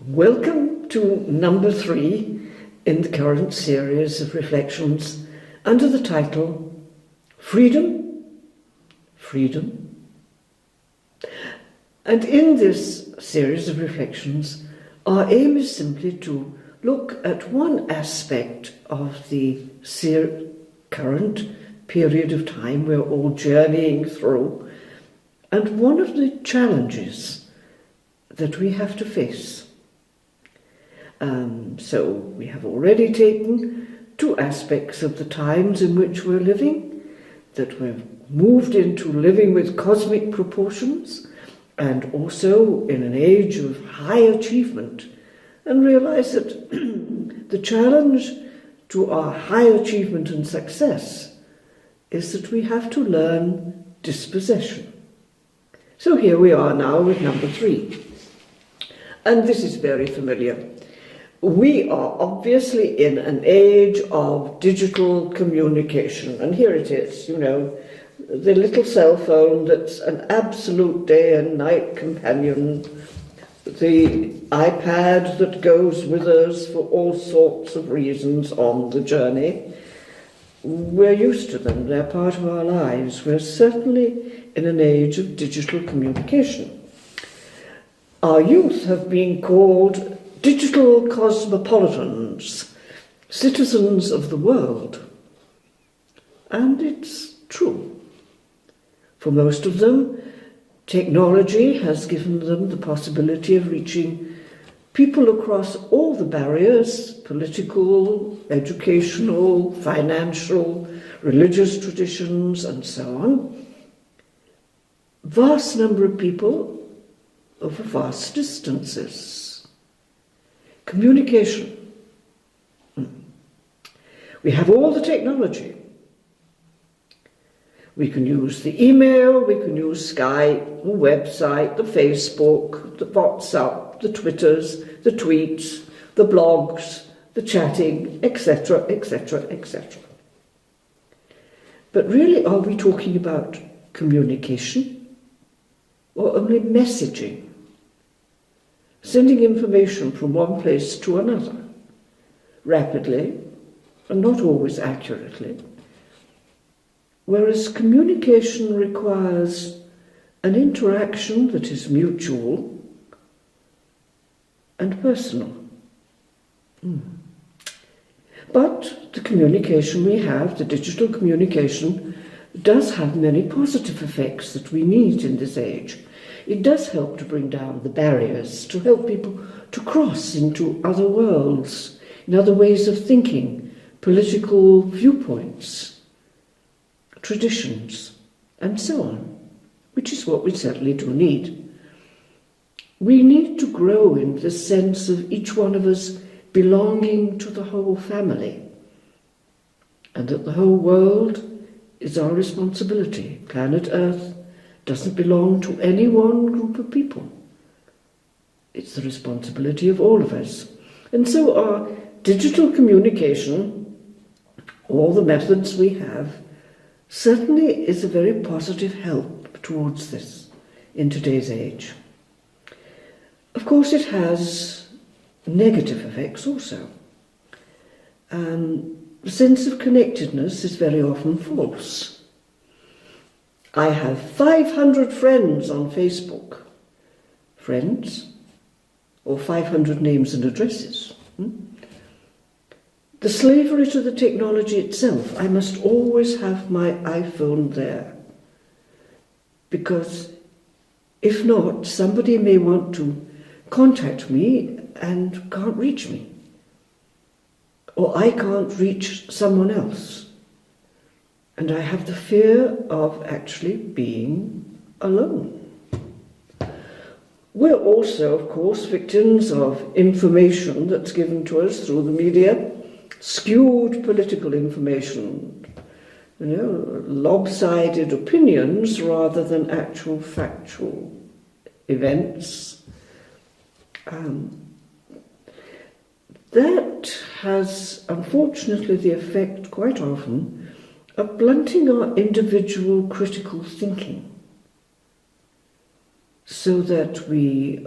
Welcome to number 3 in the current series of reflections under the title Freedom, Freedom. And in this series of reflections, our aim is simply to look at one aspect of the current period of time we're all journeying through, and one of the challenges that we have to face. So we have already taken 2 aspects of the times in which we're living, that we've moved into living with cosmic proportions and also in an age of high achievement, and realize that the challenge to our high achievement and success is that we have to learn dispossession. So here we are now with number 3. And this is very familiar. We are obviously in an age of digital communication, and here it is, the little cell phone that's an absolute day and night companion, the iPad that goes with us for all sorts of reasons on the journey. We're used to them, they're part of our lives. We're certainly in an age of digital communication. Our youth have been called digital cosmopolitans, citizens of the world. And it's true. For most of them, technology has given them the possibility of reaching people across all the barriers, political, educational, financial, religious traditions, and so on. Vast number of people over vast distances. Communication. We have all the technology. We can use the email, we can use Skype, the website, the Facebook, the WhatsApp, the Twitters, the tweets, the blogs, the chatting, etc., etc., etc. But really, are we talking about communication or only messaging? Sending information from one place to another, rapidly and not always accurately, whereas communication requires an interaction that is mutual and personal. But the communication we have, the digital communication, does have many positive effects that we need in this age. It does help to bring down the barriers, to help people to cross into other worlds, in other ways of thinking, political viewpoints, traditions, and so on, which is what we certainly do need. We need to grow in the sense of each one of us belonging to the whole family, and that the whole world is our responsibility. Planet Earth doesn't belong to any one group of people. It's the responsibility of all of us. And so our digital communication, all the methods we have, certainly is a very positive help towards this in today's age. Of course, it has negative effects also. The sense of connectedness is very often false. I have 500 friends on Facebook. Friends? Or 500 names and addresses. The slavery to the technology itself. I must always have my iPhone there. Because if not, somebody may want to contact me and can't reach me. Or I can't reach someone else. And I have the fear of actually being alone. We're also, of course, victims of information that's given to us through the media, skewed political information, lopsided opinions rather than actual factual events. That has, unfortunately, the effect quite often of blunting our individual critical thinking. so that we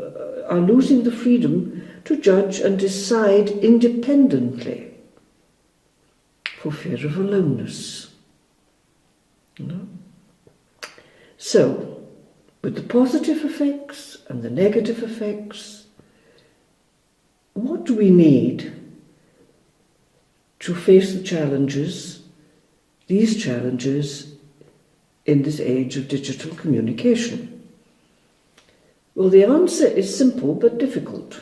are losing the freedom to judge and decide independently for fear of aloneness. You know? So, with the positive effects and the negative effects, what do we need to face the challenges, these challenges, in this age of digital communication? Well, the answer is simple but difficult.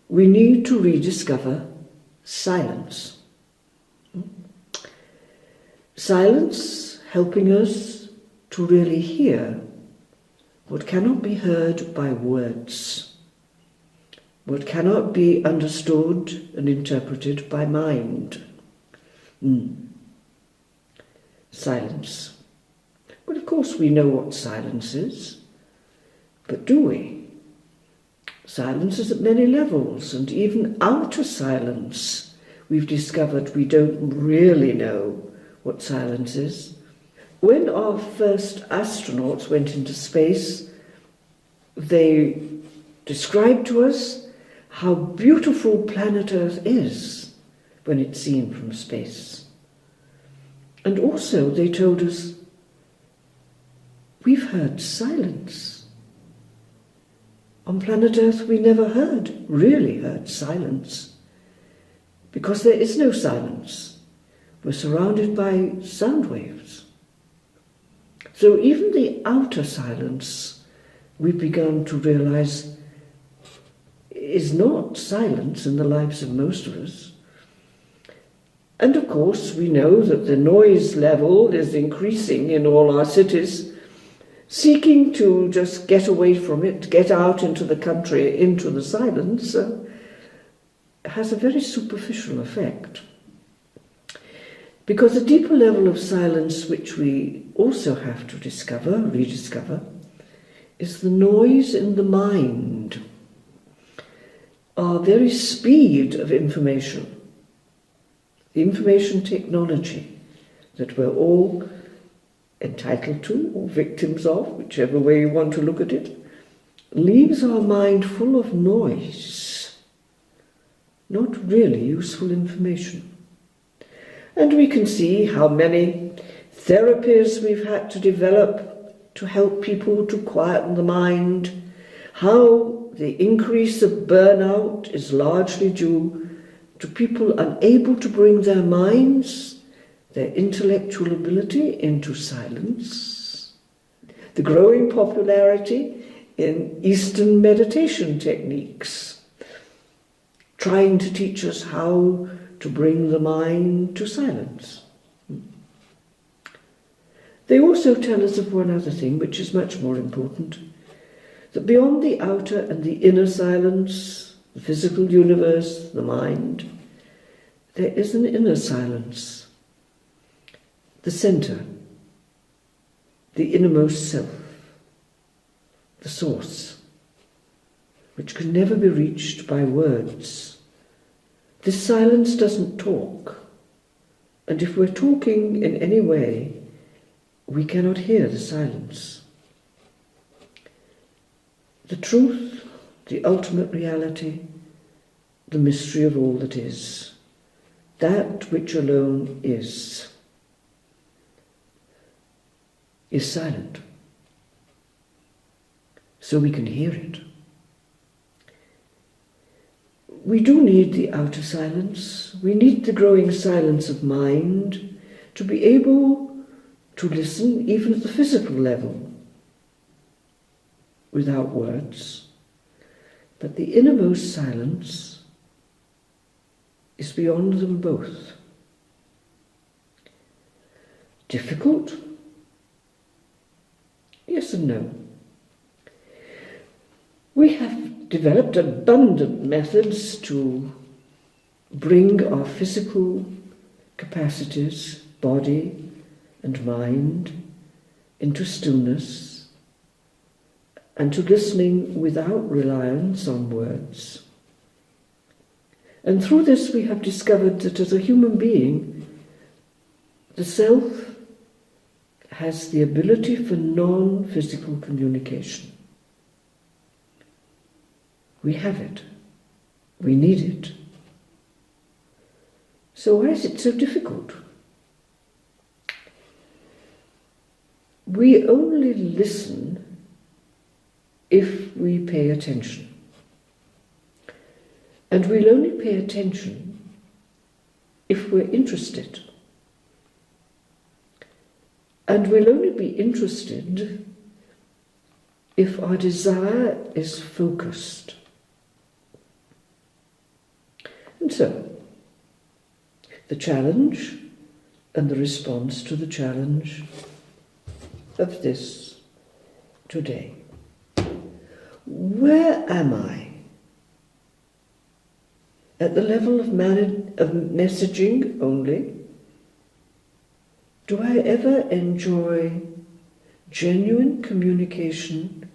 We need to rediscover silence. Silence helping us to really hear what cannot be heard by words, what cannot be understood and interpreted by mind. Silence. Well, of course we know what silence is, but do we? Silence is at many levels, and even outer silence, we've discovered we don't really know what silence is. When our first astronauts went into space, they described to us how beautiful planet Earth is when it's seen from space. And also they told us, we've heard silence. On planet Earth we never really heard silence, because there is no silence. We're surrounded by sound waves. So even the outer silence, we've begun to realize, is not silence in the lives of most of us. And of course we know that the noise level is increasing in all our cities. Seeking to just get away from it, get out into the country, into the silence, has a very superficial effect. Because a deeper level of silence, which we also have to rediscover, is the noise in the mind, our very speed of information, the information technology that we're all entitled to or victims of, whichever way you want to look at it, leaves our mind full of noise, not really useful information. And we can see how many therapies we've had to develop to help people to quieten the mind, how the increase of burnout is largely due to people unable to bring their minds, their intellectual ability into silence, the growing popularity in Eastern meditation techniques, trying to teach us how to bring the mind to silence. They also tell us of one other thing, which is much more important, that beyond the outer and the inner silence, the physical universe, the mind, there is an inner silence, the center, the innermost self, the source, which can never be reached by words. This silence doesn't talk, and if we're talking in any way, we cannot hear the silence. The truth, the ultimate reality, the mystery of all that is, that which alone is silent, so we can hear it. We do need the outer silence. We need the growing silence of mind to be able to listen even at the physical level without words. But the innermost silence is beyond them both. Difficult? Yes and no. We have developed abundant methods to bring our physical capacities, body and mind, into stillness and to listening without reliance on words. And through this we have discovered that as a human being, the self has the ability for non-physical communication. We have it. We need it. So why is it so difficult? We only listen if we pay attention. And we'll only pay attention if we're interested. And we'll only be interested if our desire is focused. And so, the challenge and the response to the challenge of this today. Where am I? At the level of messaging only? Do I ever enjoy genuine communication,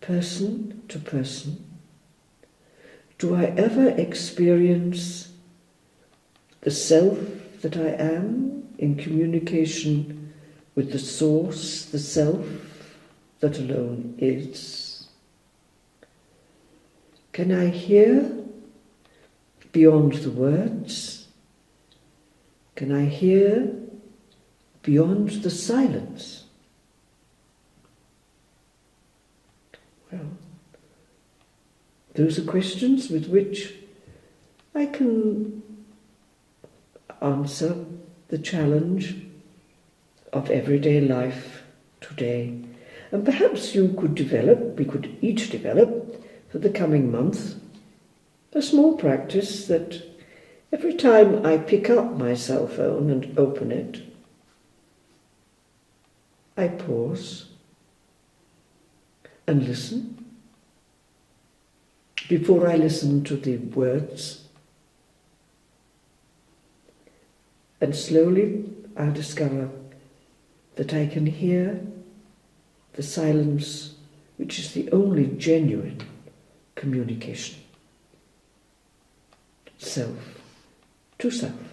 person to person? Do I ever experience the self that I am in communication with the source, the self that alone is? Can I hear beyond the words? Can I hear beyond the silence? Well, those are questions with which I can answer the challenge of everyday life today. And perhaps you could develop, we could each develop for the coming month, a small practice that every time I pick up my cell phone and open it, I pause and listen. Before I listen to the words, and slowly I'll discover that I can hear the silence, which is the only genuine communication. Self to self.